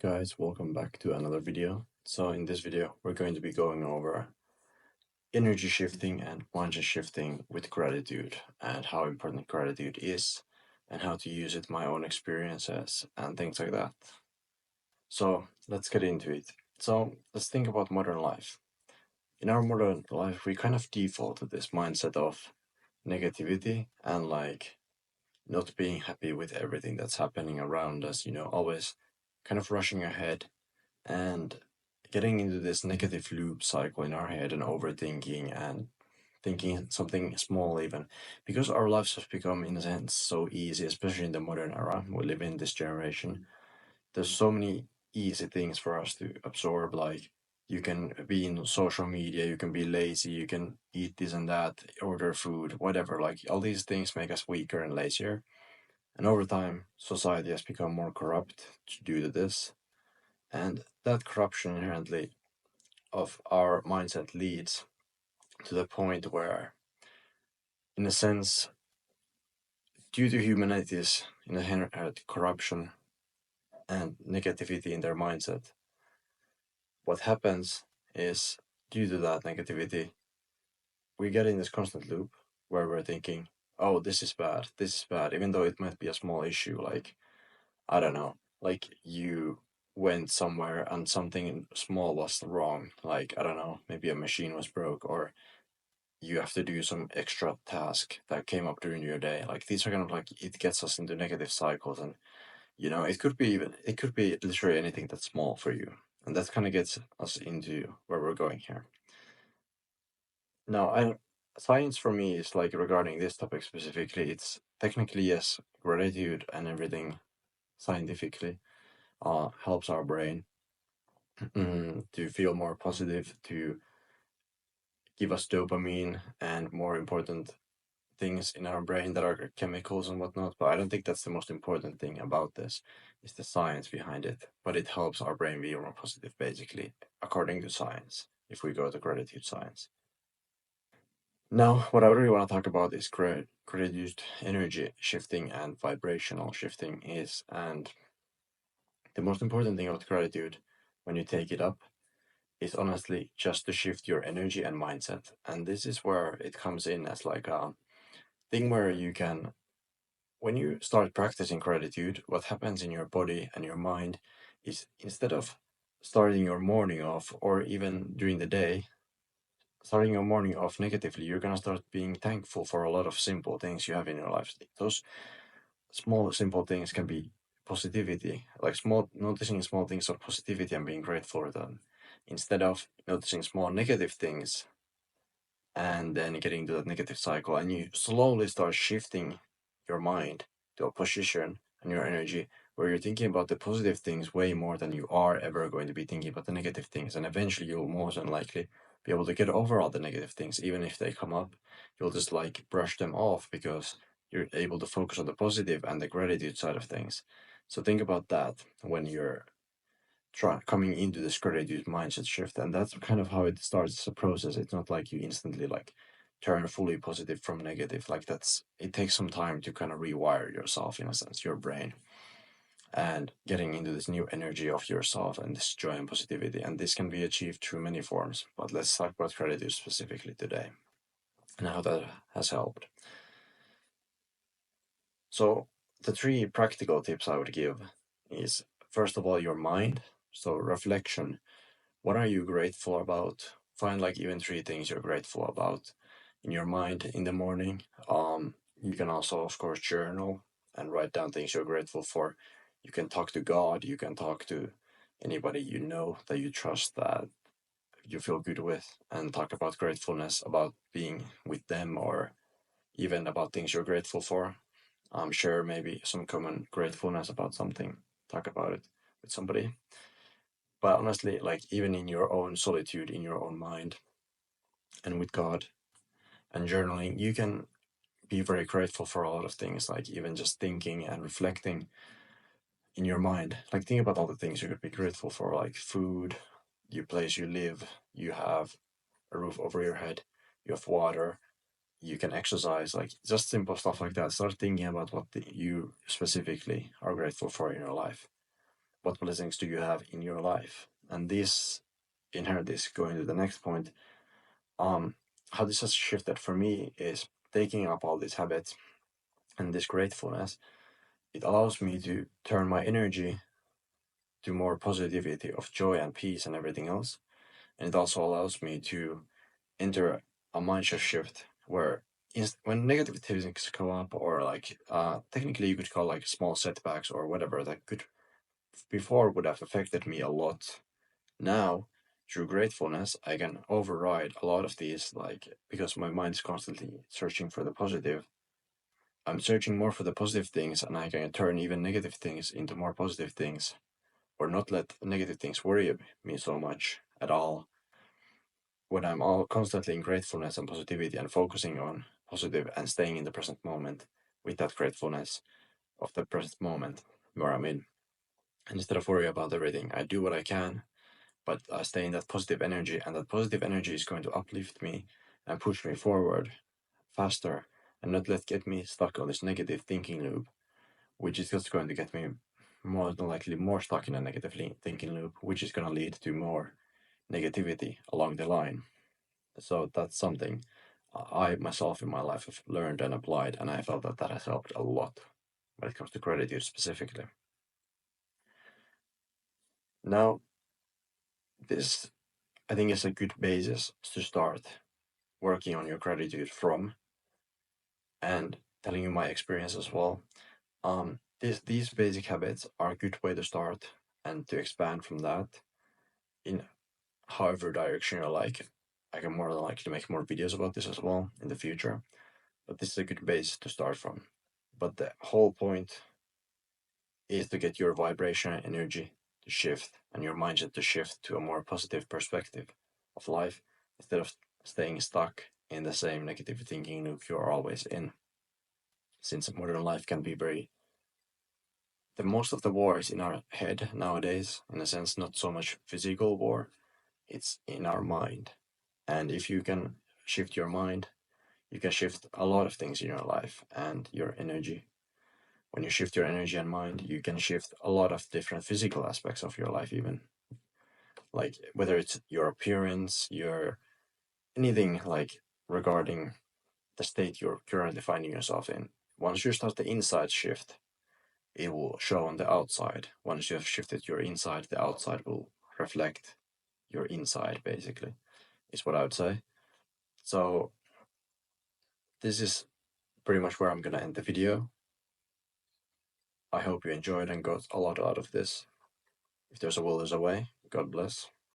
Guys, welcome back to another video. So in this video, we're going to be going over energy shifting and mindset shifting with gratitude and how important gratitude is and how to use it, my own experiences and things like that. So let's get into it. So let's think about modern life. In our modern life, we kind of default to this mindset of negativity and not being happy with everything that's happening around us, always kind of rushing ahead and getting into this negative loop cycle in our head and overthinking and thinking something small even because our lives have become in a sense so easy, especially in the modern era we live in this generation. There's so many easy things for us to absorb, like you can be in social media, you can be lazy, you can eat this and that, order food, whatever. Like all these things make us weaker and lazier, and over time society has become more corrupt due to this, and that corruption inherently of our mindset leads to the point where, in a sense, due to humanity's inherent corruption and negativity in their mindset, what happens is, due to that negativity, we get in this constant loop where we're thinking, oh, this is bad, even though it might be a small issue, like, I don't know, like you went somewhere and something small was wrong, like, I don't know, maybe a machine was broke, or you have to do some extra task that came up during your day. Like these are kind of like, it gets us into negative cycles, and it could be literally anything that's small for you, and that kind of gets us into where we're going here. Now, science for me is like, regarding this topic specifically, it's technically yes, gratitude and everything scientifically helps our brain to feel more positive, to give us dopamine and more important things in our brain that are chemicals and whatnot. But I don't think that's the most important thing about this. It's the science behind it. But it helps our brain be more positive, basically, according to science, if we go to gratitude science. Now, what I really want to talk about is gratitude energy shifting and vibrational shifting is, and the most important thing about gratitude when you take it up is honestly just to shift your energy and mindset. And this is where it comes in as like a thing where you can, when you start practicing gratitude, what happens in your body and your mind is, instead of starting your morning off, or even during the day, starting your morning off negatively, you're gonna start being thankful for a lot of simple things you have in your life. Those small, simple things can be positivity, like noticing small things of positivity and being grateful for them, instead of noticing small negative things and then getting to that negative cycle. And you slowly start shifting your mind to a position and your energy where you're thinking about the positive things way more than you are ever going to be thinking about the negative things. And eventually you'll more than likely be able to get over all the negative things. Even if they come up, you'll just like brush them off because you're able to focus on the positive and the gratitude side of things. So think about that when you're coming into this gratitude mindset shift, and that's kind of how it starts as a process. It's not like you instantly like turn fully positive from negative. Like, it takes some time to kind of rewire yourself, in a sense, your brain, and getting into this new energy of yourself and this joy and positivity. And this can be achieved through many forms, but let's talk about gratitude specifically today and how that has helped. So the three practical tips I would give is, first of all, your mind. So reflection. What are you grateful about? Find like even three things you're grateful about in your mind in the morning. You can also, of course, journal and write down things you're grateful for. You can talk to God. You can talk to anybody you know that you trust, that you feel good with, and talk about gratefulness, about being with them, or even about things you're grateful for. Share maybe some common gratefulness about something. Talk about it with somebody. But honestly, like even in your own solitude, in your own mind, and with God and journaling, you can be very grateful for a lot of things, like even just thinking and reflecting in your mind. Like, think about all the things you could be grateful for, like food, your place you live, you have a roof over your head, you have water, you can exercise, like just simple stuff like that. Start thinking about what you specifically are grateful for in your life. what blessings do you have in your life? And this, inherit this, going to the next point, how this has shifted for me is taking up all these habits and this gratefulness. It allows me to turn my energy to more positivity of joy and peace and everything else. And it also allows me to enter a mindset shift where when negative things come up, or like technically you could call like small setbacks or whatever that could before would have affected me a lot, now through gratefulness I can override a lot of these, like because my mind's constantly searching for the positive. I'm searching more for the positive things, and I can turn even negative things into more positive things, or not let negative things worry me so much at all. When I'm all constantly in gratefulness and positivity and focusing on positive and staying in the present moment with that gratefulness of the present moment where I'm in. And instead of worry about everything, I do what I can, but I stay in that positive energy, and that positive energy is going to uplift me and push me forward faster, and not get me stuck on this negative thinking loop, which is just going to get me more than likely more stuck in a negative thinking loop, which is going to lead to more negativity along the line. So that's something I myself in my life have learned and applied, and I felt that that has helped a lot when it comes to gratitude specifically. Now, this I think is a good basis to start working on your gratitude from, and telling you my experience as well. These basic habits are a good way to start and to expand from that in however direction you like. I can more than likely make more videos about this as well in the future, but this is a good base to start from. But the whole point is to get your vibration and energy to shift and your mindset to shift to a more positive perspective of life, instead of staying stuck in the same negative thinking loop you're always in. Since modern life can be very, the most of the war is in our head nowadays, in a sense, not so much physical war, it's in our mind. And if you can shift your mind, you can shift a lot of things in your life and your energy. When you shift your energy and mind, you can shift a lot of different physical aspects of your life, even like whether it's your appearance, your anything like regarding the state you're currently finding yourself in. Once you start the inside shift, it will show on the outside. Once you have shifted your inside, the outside will reflect your inside, basically, is what I would say. So this is pretty much where I'm gonna end the video. I hope you enjoyed and got a lot out of this. If there's a will, there's a way. God bless.